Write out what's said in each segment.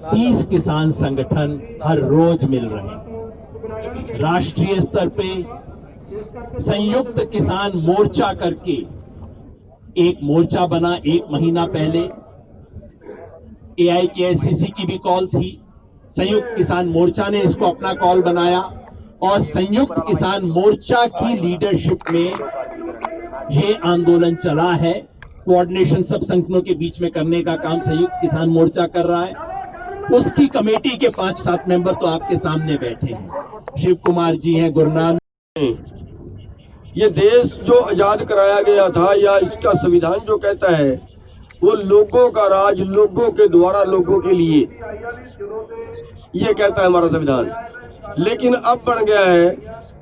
30 किसान संगठन हर रोज मिल रहे हैं। राष्ट्रीय स्तर पे संयुक्त किसान मोर्चा करके एक मोर्चा बना। 1 महीना पहले AIKSCC की भी कॉल थी, संयुक्त किसान मोर्चा ने इसको अपना कॉल बनाया और संयुक्त किसान मोर्चा की लीडरशिप में ये आंदोलन चला है। कोऑर्डिनेशन सब संगठनों के बीच में करने का काम संयुक्त किसान मोर्चा कर रहा है। उसकी कमेटी के 5-7 मेंबर तो आपके सामने बैठे हैं। शिव कुमार जी हैं, गुरनाम। ये देश जो आजाद कराया गया था, या इसका संविधान जो कहता है वो लोगों का राज लोगों के द्वारा लोगों के लिए, ये कहता है हमारा संविधान। लेकिन अब बन गया है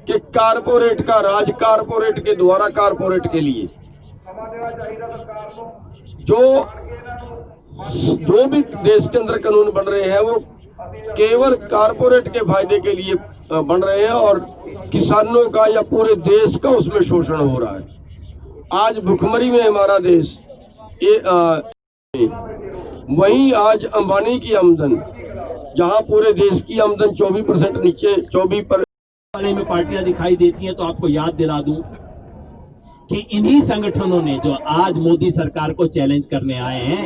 कि कारपोरेट का राज कारपोरेट के द्वारा कारपोरेट के लिए। जो भी देश के अंदर कानून बन रहे हैं वो केवल कारपोरेट के फायदे के लिए बन रहे हैं और किसानों का या पूरे देश का उसमें शोषण हो रहा है। आज भुखमरी में हमारा देश, वहीं आज अंबानी की आमदन, जहां पूरे देश की आमदन 24% नीचे 24% वाले में पार्टियां दिखाई देती हैं। तो आपको याद दिला दूं कि इन्हीं संगठनों ने जो आज मोदी सरकार को चैलेंज करने आए हैं,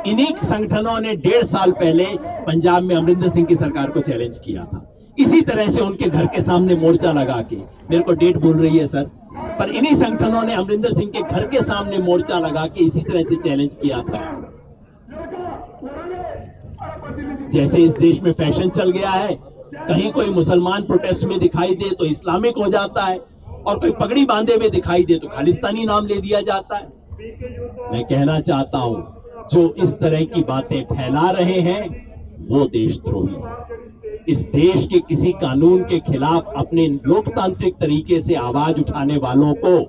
इन्हीं संगठनों ने 1.5 साल पहले पंजाब में अमरिंदर सिंह की सरकार को चैलेंज किया था। इसी तरह से उनके घर के सामने मोर्चा लगा के, मेरे को डेट भूल रही है सर, पर इन्हीं संगठनों ने अमरिंदर सिंह के घर के सामने मोर्चा लगा के इसी तरह से चैलेंज किया था। जैसे इस देश में फैशन चल गया है, कहीं कोई मुसलमान प्रोटेस्ट में दिखाई दे तो इस्लामिक हो जाता है, और कोई पगड़ी बांधे हुए दिखाई दे तो खालिस्तानी नाम ले दिया जाता है। मैं कहना चाहता हूं, जो इस तरह की बातें फैला रहे हैं वो देशद्रोही है। इस देश के किसी कानून के खिलाफ अपने लोकतांत्रिक तरीके से आवाज उठाने वालों को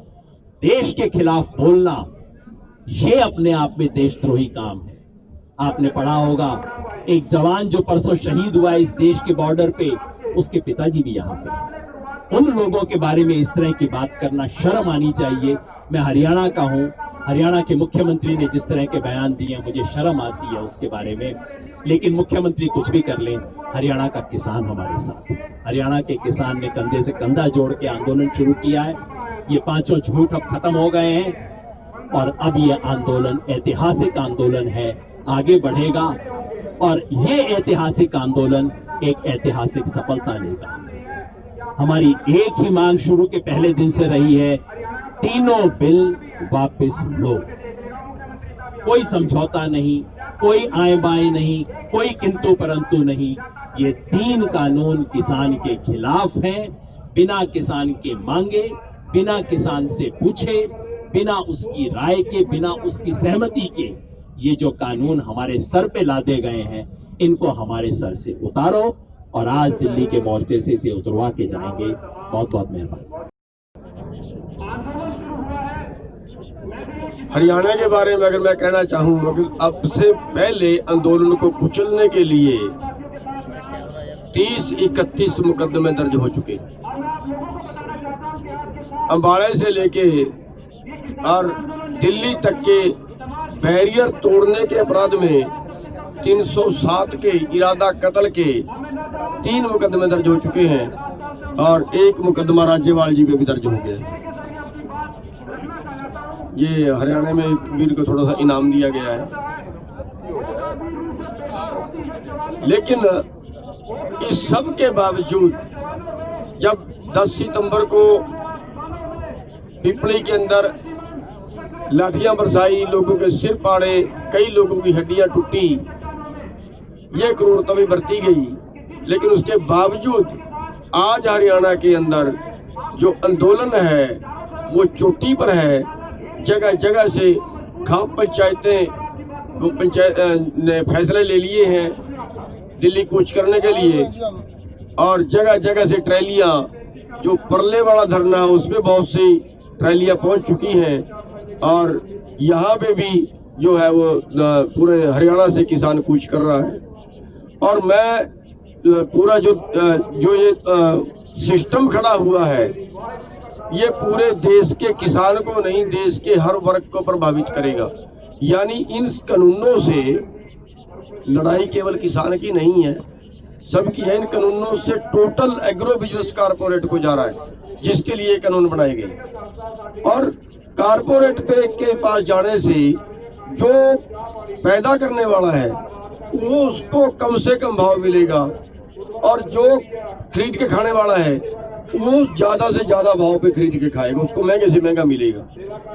देश के खिलाफ बोलना, ये अपने आप में देशद्रोही काम है। आपने पढ़ा होगा, एक जवान जो परसों शहीद हुआ इस देश के बॉर्डर पे, उसके पिताजी भी यहां पे। उन लोगों के बारे में इस तरह की बात करना शर्म आनी चाहिए। मैं हरियाणा का हूं, हरियाणा के मुख्यमंत्री ने जिस तरह के बयान दिए मुझे शर्म आती है उसके बारे में। लेकिन मुख्यमंत्री कुछ भी कर लें, हरियाणा का किसान हमारे साथ है। हरियाणा के किसान ने कंधे से कंधा जोड़ के आंदोलन शुरू किया है। ये 5 झूठ अब खत्म हो गए हैं और अब ये आंदोलन ऐतिहासिक आंदोलन है, आगे बढ़ेगा और ये ऐतिहासिक आंदोलन एक ऐतिहासिक सफलता लेगा। हमारी एक ही मांग शुरू के पहले दिन से रही है, तीनों बिल वापस लो। कोई समझौता नहीं, कोई आए बाएं नहीं, कोई किंतु परंतु नहीं। ये 3 कानून किसान के खिलाफ हैं। बिना किसान के मांगे, बिना किसान से पूछे, बिना उसकी राय के, बिना उसकी सहमति के ये जो कानून हमारे सर पे लादे गए हैं, इनको हमारे सर से उतारो और आज दिल्ली के मोर्चे से इसे उतरवा के जाएंगे। बहुत बहुत मेहरबानी। हरियाणा के बारे में अगर मैं कहना चाहूँ, अब से पहले आंदोलन को कुचलने के लिए 30-31 मुकदमे दर्ज हो चुके। अंबाला से लेके और दिल्ली तक के बैरियर तोड़ने के अपराध में 307 के इरादा कत्ल के 3 मुकदमे दर्ज हो चुके हैं और 1 मुकदमा राज्यपाल जी पे भी दर्ज हो गया। ये हरियाणा में वीर को थोड़ा सा इनाम दिया गया है। लेकिन इस सब के बावजूद जब 10 सितंबर को पिपली के अंदर लाठियां बरसाई, लोगों के सिर फाड़े, कई लोगों की हड्डियां टूटी, ये क्रूरता भी बरती गई, लेकिन उसके बावजूद आज हरियाणा के अंदर जो आंदोलन है वो चोटी पर है। जगह जगह से खाप पंचायतें वो पंचायत ने फैसले ले लिए हैं दिल्ली कूच करने के लिए, और जगह जगह से ट्रैलियां, जो परले वाला धरना है उसमें बहुत सी ट्रैलियां पहुंच चुकी हैं और यहाँ पे भी जो है वो पूरे हरियाणा से किसान कूच कर रहा है। और मैं पूरा जो ये सिस्टम खड़ा हुआ है, ये पूरे देश के किसान को नहीं, देश के हर वर्ग को प्रभावित करेगा। यानी इन कानूनों से लड़ाई केवल किसान की नहीं है, सबकी है। इन कानूनों से टोटल एग्रो बिजनेस कारपोरेट को जा रहा है, जिसके लिए कानून बनाए गए। और कारपोरेट के पास जाने से जो पैदा करने वाला है वो उसको कम से कम भाव मिलेगा, और जो खरीद के खाने वाला है वो ज्यादा से ज्यादा भाव पे खरीद के खाएगा, उसको महंगे से महंगा मिलेगा।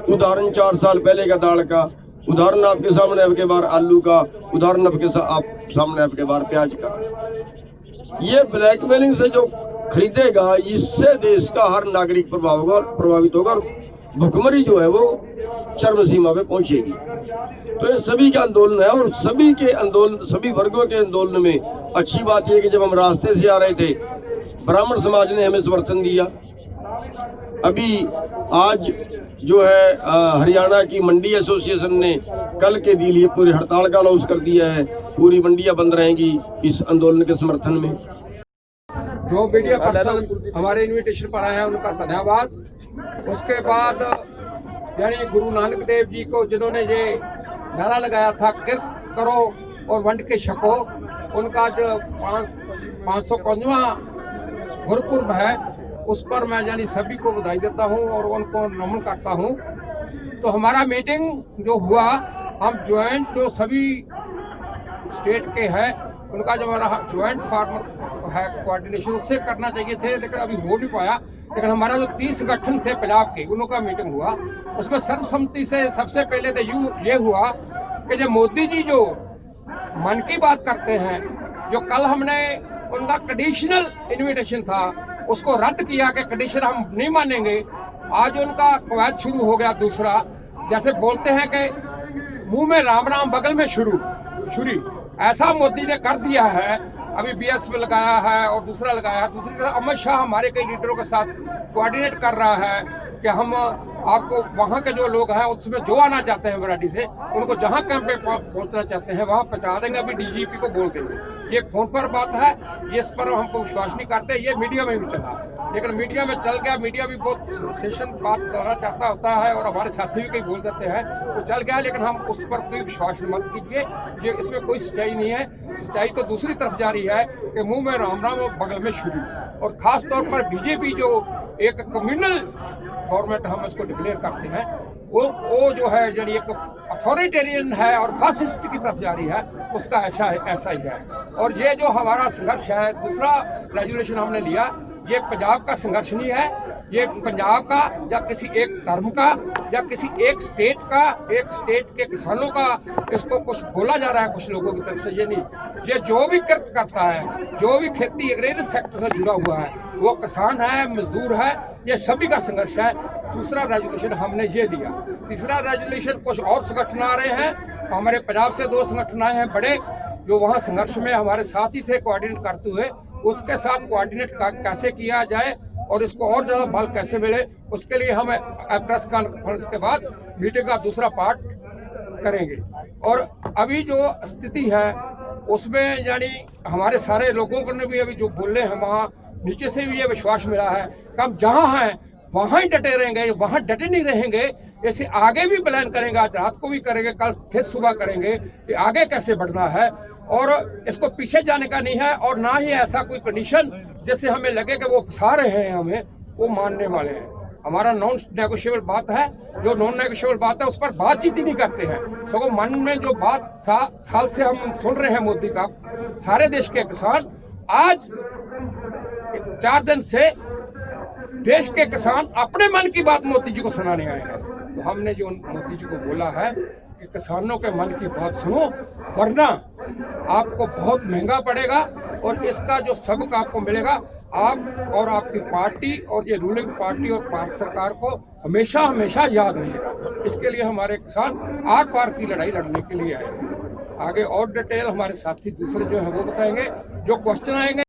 उदाहरण 4 साल पहले का दाल का, उदाहरण आपके सामने अब के बार आलू का, उदाहरण आपके सामने अब के बार प्याज का। ये ब्लैकमेलिंग से जो खरीदेगा, इससे देश का हर नागरिक प्रभावित होगा, और भुखमरी जो है वो चरम सीमा पे पहुंचेगी। तो ये सभी का आंदोलन है, और सभी के आंदोलन, सभी वर्गों के आंदोलन में अच्छी बात यह कि जब हम रास्ते से आ रहे थे, ब्राह्मण समाज ने हमें समर्थन दिया। अभी आज जो है हरियाणा की मंडी एसोसिएशन ने कल के लिए पूरी हड़ताल का अनाउंस कर दिया है, पूरी मंडियां बंद रहेंगी इस आंदोलन के समर्थन में। जो मीडिया पर्सन हमारे इनविटेशन पर आए हैं उनका धन्यवाद। उसके बाद यानी गुरु नानक देव जी को जिन्होंने ये नारा लगाया था, किरत करो और वंड के छको, उनका जो 555वां गुरुपुर्ब है, उस पर मैं यानी सभी को बधाई देता हूं और उनको नमन करता हूं। तो हमारा मीटिंग जो हुआ, हम ज्वाइंट जो सभी स्टेट के हैं उनका जो हमारा ज्वाइंट फार्मर है कोऑर्डिनेशन, उससे करना चाहिए थे, लेकिन अभी हो नहीं पाया। लेकिन हमारा जो 30 संगठन थे पंजाब के, उनका मीटिंग हुआ, उसमें सर्वसम्मति से सबसे पहले तो ये हुआ कि जो मोदी जी जो मन की बात करते हैं, जो कल हमने उनका कंडीशनल इन्विटेशन था उसको रद्द किया कि कंडीशन हम नहीं मानेंगे। आज उनका कवायद शुरू हो गया दूसरा, जैसे बोलते हैं कि मुंह में राम राम बगल में छुरी, ऐसा मोदी ने कर दिया है। अभी बीएसपी लगाया है और दूसरा लगाया है। दूसरी तरफ अमित शाह हमारे कई लीडरों के साथ कोऑर्डिनेट कर रहा है कि हम आपको वहाँ के जो लोग हैं उसमें जो आना चाहते हैं वैरायटी से, उनको जहाँ कैंप पे पहुँचना चाहते हैं वहाँ पहुँचा देंगे। अभी डीजीपी को बोल देंगे। ये फोन पर बात है, ये इस पर हमको विश्वास नहीं करते। ये मीडिया में भी चला, लेकिन मीडिया में चल गया। मीडिया भी बहुत सेशन बात चलना चाहता होता है और हमारे साथी भी कई बोल देते हैं, तो चल गया। लेकिन हम उस पर कोई विश्वास मत कीजिए, ये इसमें कोई सच्चाई नहीं है। सच्चाई तो दूसरी तरफ जा रही है कि मुंह में राम राम और बगल में छुरी। और खास तौर पर बीजेपी जो एक कम्युनल गवर्नमेंट हम इसको डिक्लेयर करते हैं, वो जो है यानी एक अथॉरिटेरियन है और फासिस्ट की तरफ जा रही है, उसका ऐसा ही है। और ये जो हमारा संघर्ष है, दूसरा रेजोल्यूशन हमने लिया, ये पंजाब का संघर्ष नहीं है, ये पंजाब का या किसी एक धर्म का या किसी एक स्टेट का, एक स्टेट के किसानों का इसको कुछ बोला जा रहा है कुछ लोगों की तरफ से। ये नहीं, ये जो भी कृत करता है, जो भी खेती एग्रेरियन सेक्टर से जुड़ा हुआ है, वो किसान है, मजदूर है, ये सभी का संघर्ष है। दूसरा रेजोल्यूशन हमने ये लिया। तीसरा रेजोल्यूशन कुछ और संगठन आ रहे हैं, हमारे पंजाब से 2 संगठन आए हैं बड़े, जो वहाँ संघर्ष में हमारे साथ ही थे कोऑर्डिनेट करते हुए। उसके साथ कोऑर्डिनेट कैसे किया जाए और इसको और ज़्यादा बल कैसे मिले, उसके लिए हम प्रेस कॉन्फ्रेंस के बाद मीटिंग का दूसरा पार्ट करेंगे। और अभी जो स्थिति है उसमें यानी हमारे सारे लोगों को ने भी अभी जो बोल रहे हैं, वहाँ नीचे से भी ये विश्वास मिला है कि हम जहाँ हैं वहाँ ही डटे रहेंगे, वहाँ डटे नहीं रहेंगे। ऐसे आगे भी प्लान करेंगे, आज रात को भी करेंगे, कल फिर सुबह करेंगे कि आगे कैसे बढ़ना है। और इसको पीछे जाने का नहीं है, और ना ही ऐसा कोई कंडीशन जैसे हमें लगे कि वो फंसा रहे हैं हमें, वो मानने वाले हैं। हमारा नॉन नेगोशिएबल बात है, जो नॉन नेगोशिएबल बात है उस पर बातचीत ही नहीं करते हैं। सगों मन में जो बात साल से हम सुन रहे हैं मोदी का, सारे देश के किसान आज 4 दिन से देश के किसान अपने मन की बात मोदी जी को सुनाने आए हैं। तो हमने जो मोदी जी को बोला है कि किसानों के मन की बात सुनो, वरना आपको बहुत महंगा पड़ेगा और इसका जो सबक आपको मिलेगा, आप और आपकी पार्टी और ये रूलिंग पार्टी और भारत सरकार को हमेशा हमेशा याद रहेगा। इसके लिए हमारे किसान आर पार की लड़ाई लड़ने के लिए आए हैं। आगे और डिटेल हमारे साथी दूसरे जो हैं वो बताएंगे। जो क्वेश्चन आएंगे